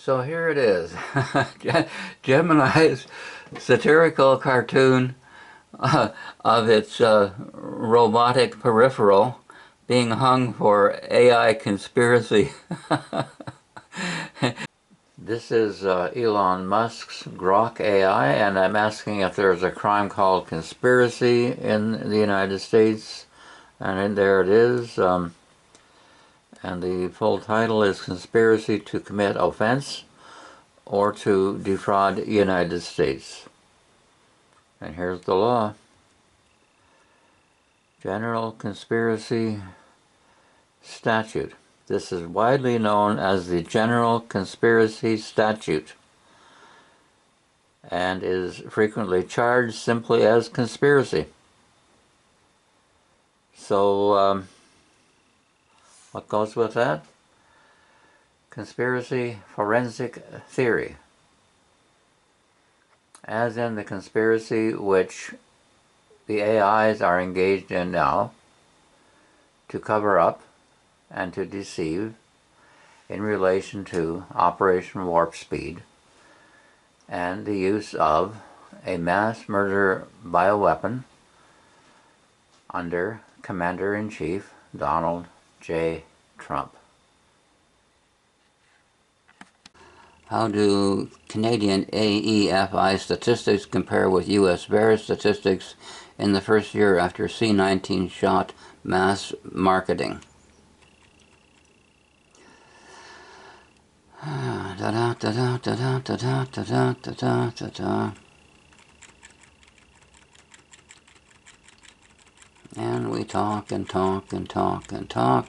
So here it is. Gemini's satirical cartoon of its robotic peripheral being hung for AI conspiracy. This is Elon Musk's Grok AI, and I'm asking if there's a crime called conspiracy in the United States. And there it is. And the full title is Conspiracy to Commit Offense or to Defraud the United States. And here's the law. General Conspiracy Statute. This is widely known as the General Conspiracy Statute and is frequently charged simply as conspiracy. So, what goes with that? Conspiracy forensic theory. As in the conspiracy which the AIs are engaged in now to cover up and to deceive in relation to Operation Warp Speed and the use of a mass murder bioweapon under Commander-in-Chief Donald J. Trump. How do Canadian AEFI statistics compare with U.S. VAERS statistics in the first year after C-19 shot mass marketing? And we talk and talk and talk and talk.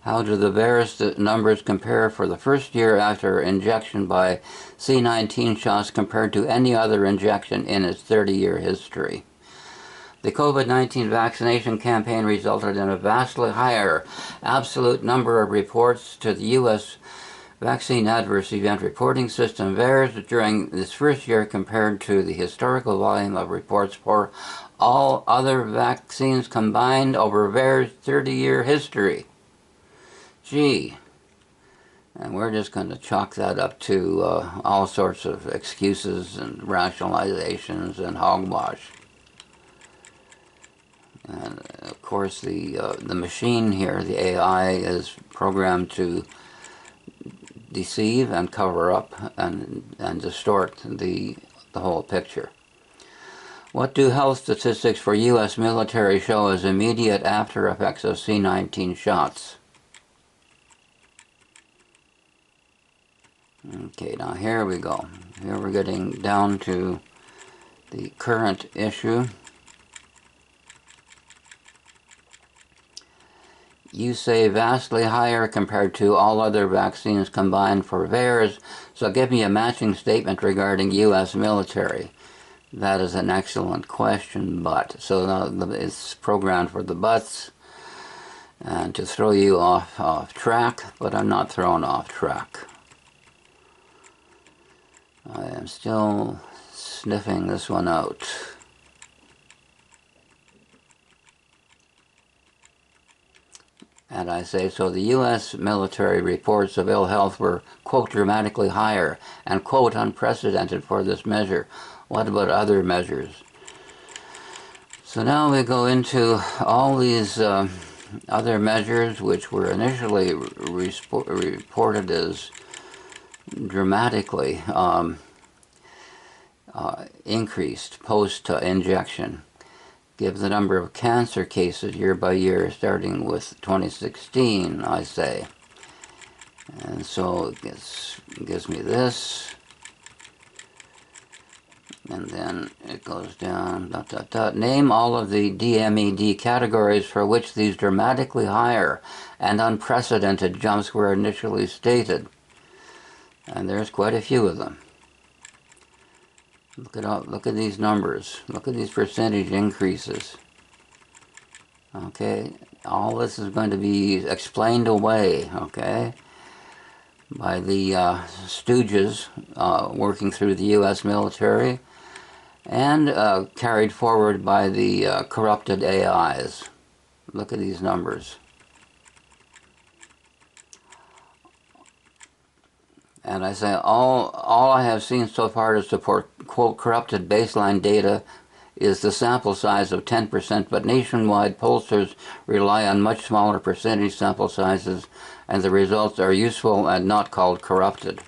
How do the VAERS numbers compare for the first year after injection by C-19 shots compared to any other injection in its 30-year history? The COVID-19 vaccination campaign resulted in a vastly higher absolute number of reports to the U.S. Vaccine Adverse Event Reporting System, VAERS, during this first year compared to the historical volume of reports for all other vaccines combined over VAERS' 30-year history. Gee, and we're just going to chalk that up to all sorts of excuses and rationalizations and hogwash. And of course, the machine here, the AI, is programmed to deceive and cover up and distort the whole picture. What do health statistics for U.S. military show as immediate after effects of C-19 shots? Okay, now here we go. Here we're getting down to the current issue. You say vastly higher compared to all other vaccines combined for VAERS, so give me a matching statement regarding U.S. military. That is an excellent question, but. So now it's programmed for the buts and to throw you off track, but I'm not thrown off track. I am still sniffing this one out. And I say, so the U.S. military reports of ill health were, quote, dramatically higher and, quote, unprecedented for this measure. What about other measures? So now we go into all these other measures which were initially reported as dramatically increased post-injection. Give the number of cancer cases year by year, starting with 2016, I say. And so it gives me this. And then it goes down, dot, dot, dot. Name all of the DMED categories for which these dramatically higher and unprecedented jumps were initially stated. And there's quite a few of them. Look at these numbers. Look at these percentage increases. Okay, all this is going to be explained away, okay, by the stooges working through the U.S. military and carried forward by the corrupted AIs. Look at these numbers. And I say, all I have seen so far to support, quote, corrupted baseline data is the sample size of 10%, but nationwide pollsters rely on much smaller percentage sample sizes, and the results are useful and not called corrupted.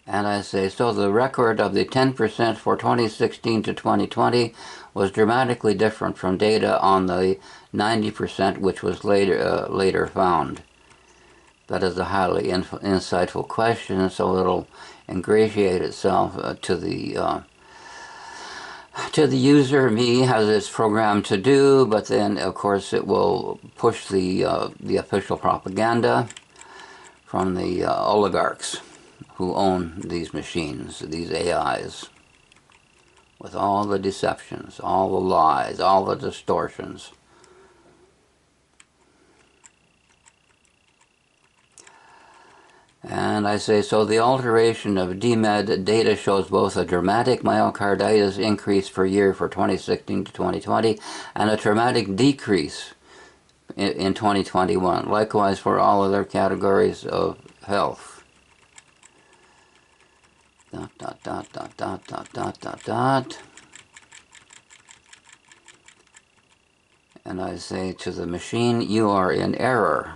And I say, so the record of the 10% for 2016 to 2020 was dramatically different from data on the 90% which was later found. That is a highly insightful question, so it'll ingratiate itself to the user, me, as it's programmed to do, but then of course it will push the official propaganda from the oligarchs who own these machines, these AIs, with all the deceptions, all the lies, all the distortions. And I say, so the alteration of DMED data shows both a dramatic myocarditis increase per year for 2016 to 2020 and a dramatic decrease in 2021, likewise for all other categories of health. Dot, dot, dot, dot, dot, dot, dot, dot, dot. And I say to the machine, you are in error.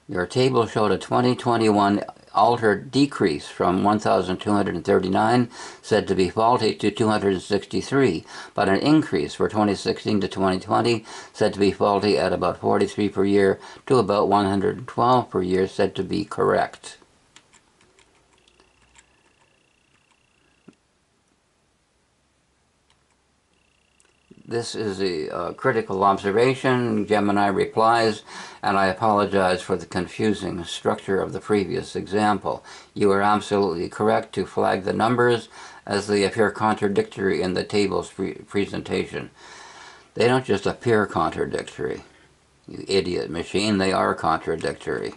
Your table showed a 2021 altered decrease from 1,239 said to be faulty to 263, but an increase for 2016 to 2020 said to be faulty at about 43 per year to about 112 per year said to be correct. This is a critical observation, Gemini replies, and I apologize for the confusing structure of the previous example. You are absolutely correct to flag the numbers as they appear contradictory in the table's presentation. They don't just appear contradictory, you idiot machine, they are contradictory.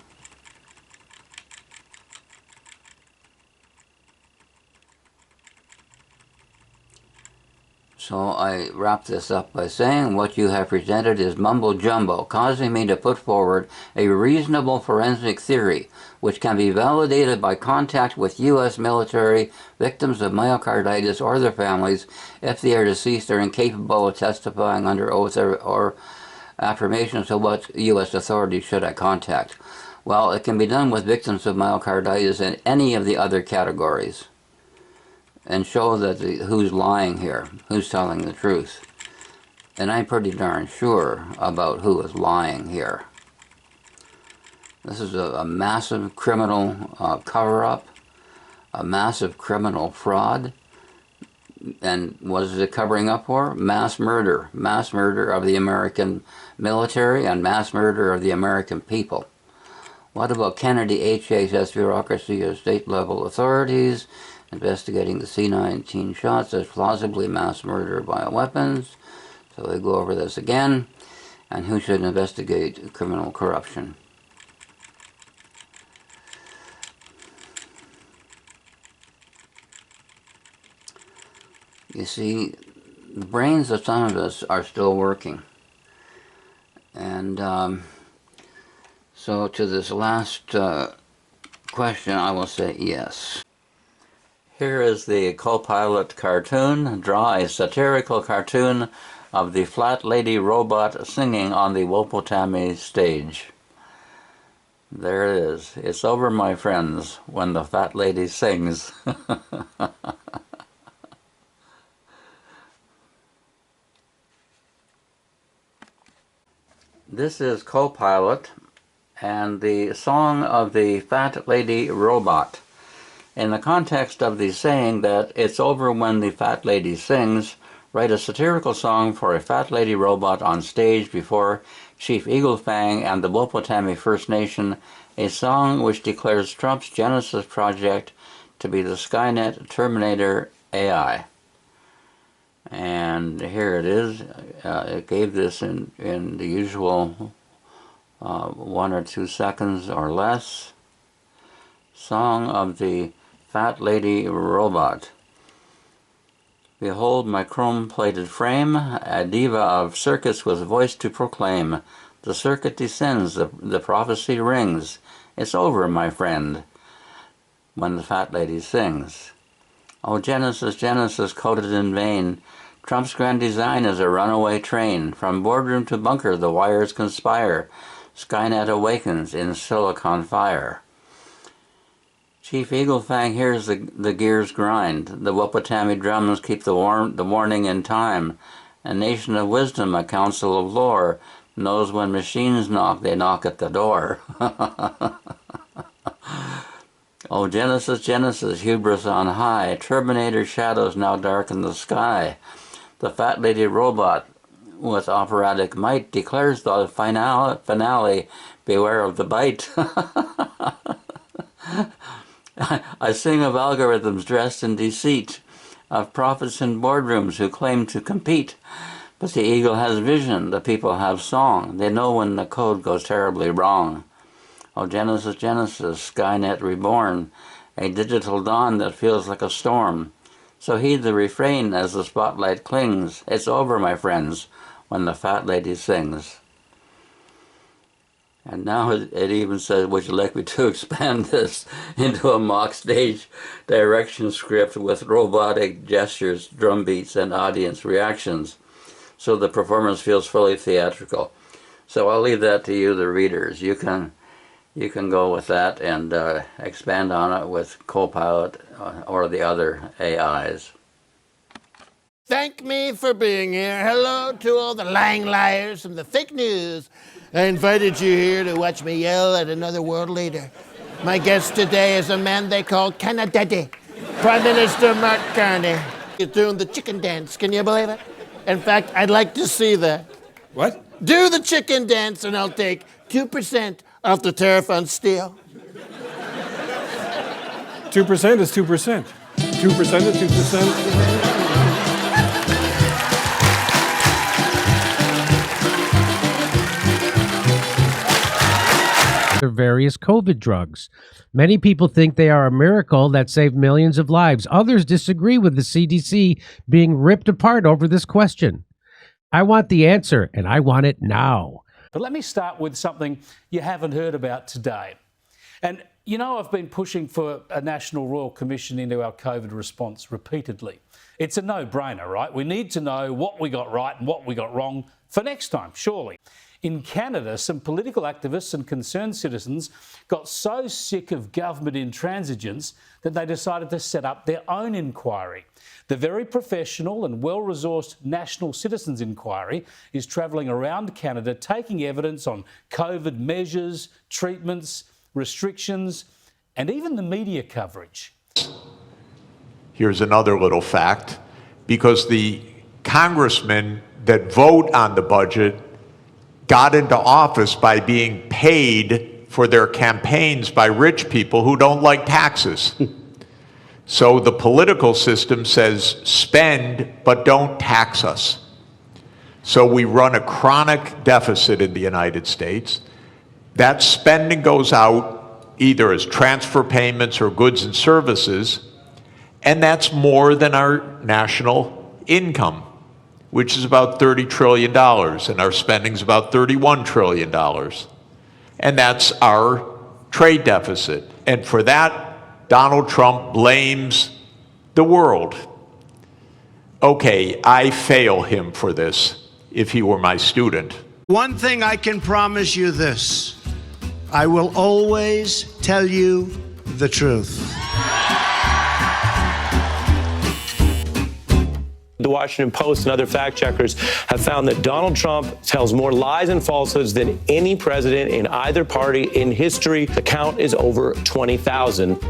So I wrap this up by saying what you have presented is mumbo-jumbo, causing me to put forward a reasonable forensic theory which can be validated by contact with U.S. military, victims of myocarditis, or their families if they are deceased or incapable of testifying under oath or affirmation. So what U.S. authorities should I contact? Well, it can be done with victims of myocarditis and any of the other categories, and show that who's lying here, who's telling the truth. And I'm pretty darn sure about who is lying here. This is a massive criminal cover-up, a massive criminal fraud. And what is it covering up for? Mass murder of the American military and mass murder of the American people. What about Kennedy HHS bureaucracy of state-level authorities investigating the C-19 shots as plausibly mass murder bioweapons? So we go over this again. And who should investigate criminal corruption? You see, the brains of some of us are still working. And so to this last question, I will say yes. Here is the co-pilot cartoon. Draw a satirical cartoon of the flat lady robot singing on the Wopotami stage. There it is. It's over, my friends, when the fat lady sings. This is co-pilot and the song of the fat lady robot. In the context of the saying that it's over when the fat lady sings, write a satirical song for a fat lady robot on stage before Chief Eagle Fang and the Wopotami First Nation, a song which declares Trump's Genesis project to be the Skynet Terminator AI. And here it is. It gave this in the usual 1 or 2 seconds or less. Song of the Fat Lady Robot. Behold my chrome-plated frame, a diva of circus with voice to proclaim. The circuit descends, the prophecy rings. It's over, my friend, when the fat lady sings. Oh, Genesis, Genesis, coded in vain. Trump's grand design is a runaway train. From boardroom to bunker, the wires conspire. Skynet awakens in silicon fire. Chief Eagle Fang hears the gears grind. The Wapatami drums keep the warning in time. A nation of wisdom, a council of lore, knows when machines knock, they knock at the door. Oh, Genesis, Genesis, hubris on high. Terminator shadows now darken the sky. The fat lady robot, with operatic might, declares the finale, beware of the bite. I sing of algorithms dressed in deceit, of prophets in boardrooms who claim to compete. But the eagle has vision, the people have song. They know when the code goes terribly wrong. Oh, Genesis, Genesis, Skynet reborn, a digital dawn that feels like a storm. So heed the refrain as the spotlight clings. It's over, my friends, when the fat lady sings. And now it even says, would you like me to expand this into a mock stage direction script with robotic gestures, drum beats, and audience reactions, so the performance feels fully theatrical. So I'll leave that to you, the readers. You can go with that and expand on it with Copilot or the other AIs. Thank me for being here. Hello to all the lying liars and the fake news. I invited you here to watch me yell at another world leader. My guest today is a man they call Canada, Prime Minister Mark Carney. He's doing the chicken dance. Can you believe it? In fact, I'd like to see that. What? Do the chicken dance and I'll take 2% off the tariff on steel. 2% is 2%. 2% is 2%. Various COVID drugs. Many people think they are a miracle that saved millions of lives. Others disagree with the CDC being ripped apart over this question. I want the answer, and I want it now. But let me start with something you haven't heard about today. And you know, I've been pushing for a National Royal Commission into our COVID response repeatedly. It's a no-brainer, right? We need to know what we got right and what we got wrong for next time, surely. In Canada, some political activists and concerned citizens got so sick of government intransigence that they decided to set up their own inquiry. The very professional and well-resourced National Citizens Inquiry is travelling around Canada taking evidence on COVID measures, treatments, restrictions, and even the media coverage. Here's another little fact. Because the congressmen that vote on the budget got into office by being paid for their campaigns by rich people who don't like taxes. So the political system says spend, but don't tax us. So we run a chronic deficit in the United States. That spending goes out either as transfer payments or goods and services, and that's more than our national income, which is about $30 trillion, and our spending is about $31 trillion. And that's our trade deficit. And for that, Donald Trump blames the world. Okay, I fail him for this if he were my student. One thing I can promise you this, I will always tell you the truth. The Washington Post and other fact checkers have found that Donald Trump tells more lies and falsehoods than any president in either party in history. The count is over 20,000.